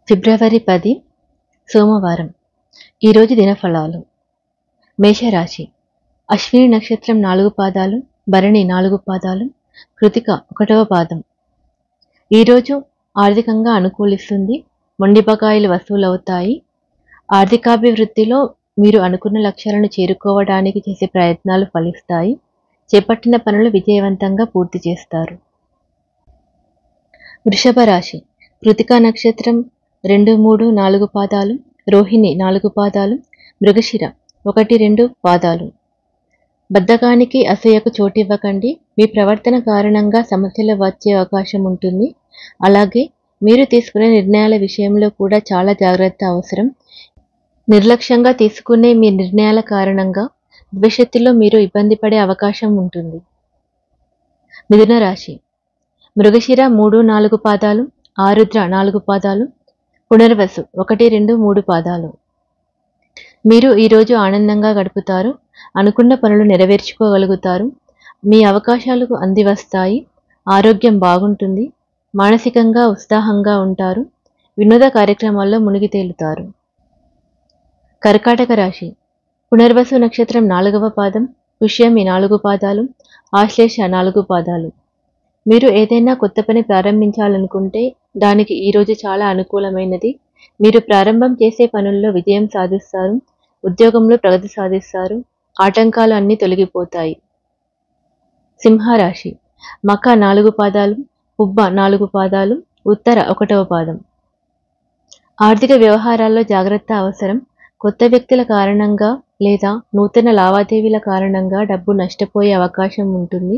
ఫిబ్రవరి 10 సోమవారం. ఈరోజు దినఫలాలు. మేషరాశి. అశ్విని నక్షత్రం 4 పాదాలు, భరణి 4 పాదాలు, కృతిక 1వ పాదం. ఈరోజు ఆర్థికంగా అనుకూలిస్తుంది. మొండి బకాయిలు వసూలవుతాయి. ఆర్థికాభివృద్ధిలో మీరు అనుకున్న లక్ష్యాలను చేరుకోవడానికి చేసే ప్రయత్నాలు ఫలిస్తాయి. చేపట్టిన పనులు విజయవంతంగా పూర్తి చేస్తారు. వృషభ రాశి. కృతిక నక్షత్రం 2, 3, 4 పాదాలు, రోహిణి 4 పాదాలు, మృగశిర 1, 2 పాదాలు. బద్ధకానికి, అసూయకు చోటివ్వకండి. మీ ప్రవర్తన కారణంగా సమస్యలు వచ్చే అవకాశం ఉంటుంది. అలాగే మీరు తీసుకునే నిర్ణయాల విషయంలో కూడా చాలా జాగ్రత్త అవసరం. నిర్లక్ష్యంగా తీసుకునే మీ నిర్ణయాల కారణంగా భవిష్యత్తులో మీరు ఇబ్బంది పడే అవకాశం ఉంటుంది. మిథున రాశి. మృగశిర 3, 4 పాదాలు, ఆరుద్ర 4 పాదాలు, పునర్వసు 1, 2, 3 పాదాలు. మీరు ఈరోజు ఆనందంగా గడుపుతారు. అనుకున్న పనులు నెరవేర్చుకోగలుగుతారు. మీ అవకాశాలకు అందివస్తాయి. ఆరోగ్యం బాగుంటుంది. మానసికంగా ఉత్సాహంగా ఉంటారు. వినోద కార్యక్రమాల్లో మునిగి తేలుతారు. కర్కాటక రాశి. పునర్వసు నక్షత్రం 4వ పాదం, పుష్యమి 4 పాదాలు, ఆశ్లేష 4 పాదాలు. మీరు ఏదైనా కొత్త పని ప్రారంభించాలనుకుంటే దానికి ఈరోజు చాలా అనుకూలమైనది. మీరు ప్రారంభం చేసే పనుల్లో విజయం సాధిస్తారు. ఉద్యోగంలో ప్రగతి సాధిస్తారు. ఆటంకాలు అన్నీ తొలగిపోతాయి. సింహరాశి. మఖ 4 పాదాలు, పుబ్బ 4 పాదాలు, ఉత్తర 1వ పాదం. ఆర్థిక వ్యవహారాల్లో జాగ్రత్త అవసరం. కొత్త వ్యక్తుల కారణంగా లేదా నూతన లావాదేవీల కారణంగా డబ్బు నష్టపోయే అవకాశం ఉంటుంది.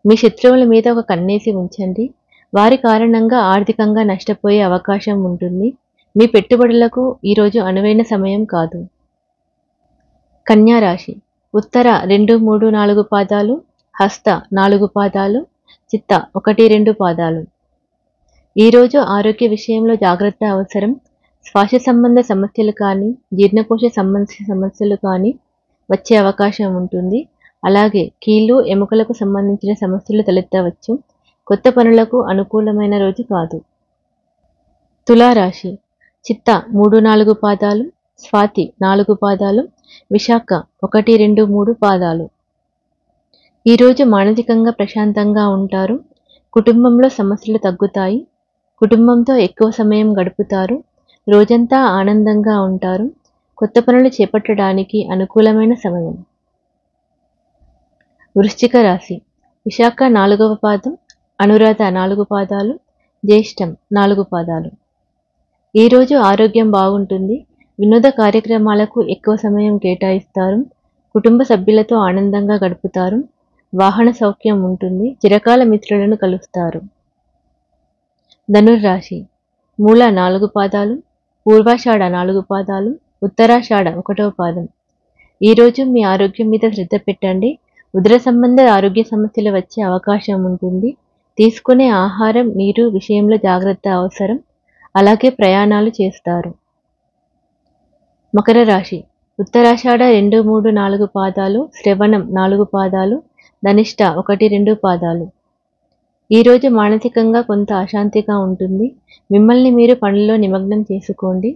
మీ శత్రువుల మీద ఒక కన్నేసి ఉంచండి. వారి కారణంగా ఆర్థికంగా నష్టపోయే అవకాశం ఉంటుంది. మీ పెట్టుబడులకు ఈరోజు అనువైన సమయం కాదు. కన్యా రాశి. ఉత్తర 2, 3, 4 పాదాలు, హస్త 4 పాదాలు, చిత్త 1, 2 పాదాలు. ఈరోజు ఆరోగ్య విషయంలో జాగ్రత్త అవసరం. శ్వాస సంబంధ సమస్యలు కానీ, జీర్ణకోశ సంబంధించిన సమస్యలు కానీ వచ్చే అవకాశం ఉంటుంది. అలాగే కీళ్ళు, ఎముకలకు సంబంధించిన సమస్యలు తలెత్తవచ్చు. కొత్త పనులకు అనుకూలమైన రోజు కాదు. తులారాశి. చిత్త 3, 4 పాదాలు, స్వాతి 4 పాదాలు, విశాఖ 1, 2, 3 పాదాలు. ఈరోజు మానసికంగా ప్రశాంతంగా ఉంటారు. కుటుంబంలో సమస్యలు తగ్గుతాయి. కుటుంబంతో ఎక్కువ సమయం గడుపుతారు. రోజంతా ఆనందంగా ఉంటారు. కొత్త పనులు చేపట్టడానికి అనుకూలమైన సమయం. వృశ్చిక రాశి. విశాఖ 4వ పాదం, అనురాధ 4 పాదాలు, జ్యేష్టం 4 పాదాలు. ఈరోజు ఆరోగ్యం బాగుంటుంది. వినోద కార్యక్రమాలకు ఎక్కువ సమయం కేటాయిస్తారు. కుటుంబ సభ్యులతో ఆనందంగా గడుపుతారు. వాహన సౌఖ్యం ఉంటుంది. చిరకాల మిత్రులను కలుస్తారు. ధనుర్రాశి. మూల 4 పాదాలు, పూర్వాషాఢ 4 పాదాలు, ఉత్తరాషాఢ 1వ పాదం. ఈరోజు మీ ఆరోగ్యం మీద శ్రద్ధ పెట్టండి. ఉదర సంబంధ ఆరోగ్య సమస్యలు వచ్చే అవకాశం ఉంటుంది. తీసుకునే ఆహారం, నీరు విషయంలో జాగ్రత్త అవసరం. అలాగే ప్రయాణాలు చేస్తారు. మకర రాశి. ఉత్తరాషాఢ 2, 3, 4 పాదాలు, శ్రవణం 4 పాదాలు, ధనిష్ట 1, 2 పాదాలు. ఈరోజు మానసికంగా కొంత అశాంతిగా ఉంటుంది. మిమ్మల్ని మీరు పనుల్లో నిమగ్నం చేసుకోండి.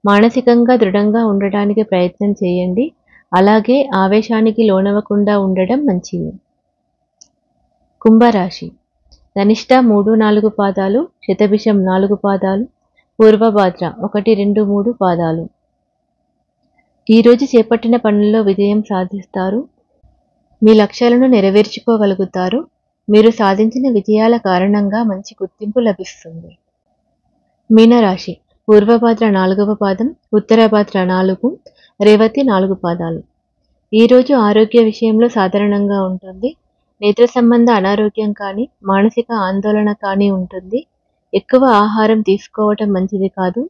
మానసికంగా దృఢంగా ఉండడానికి ప్రయత్నం చేయండి. అలాగే ఆవేశానికి లోనవ్వకుండా ఉండడం మంచిది. కుంభరాశి. ధనిష్ట 3, 4 పాదాలు, శతభిషం 4 పాదాలు, పూర్వభాద్ర 1, 2, 3 పాదాలు. ఈరోజు చేపట్టిన పనుల్లో విజయం సాధిస్తారు. మీ లక్ష్యాలను నెరవేర్చుకోగలుగుతారు. మీరు సాధించిన విజయాల కారణంగా మంచి గుర్తింపు లభిస్తుంది. మీనరాశి. పూర్వభాద్ర 4వ పాదం, ఉత్తరభాద్ర 4, రేవతి 4 పాదాలు. ఈరోజు ఆరోగ్య విషయంలో సాధారణంగా ఉంటుంది. నేత్ర సంబంధ అనారోగ్యం కానీ, మానసిక ఆందోళన కానీ ఉంటుంది. ఎక్కువ ఆహారం తీసుకోవటం మంచిది కాదు.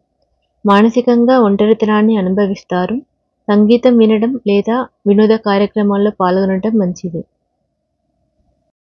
మానసికంగా ఒంటరితనాన్ని అనుభవిస్తారు. సంగీతం వినడం లేదా వినోద కార్యక్రమాల్లో పాల్గొనడం మంచిది.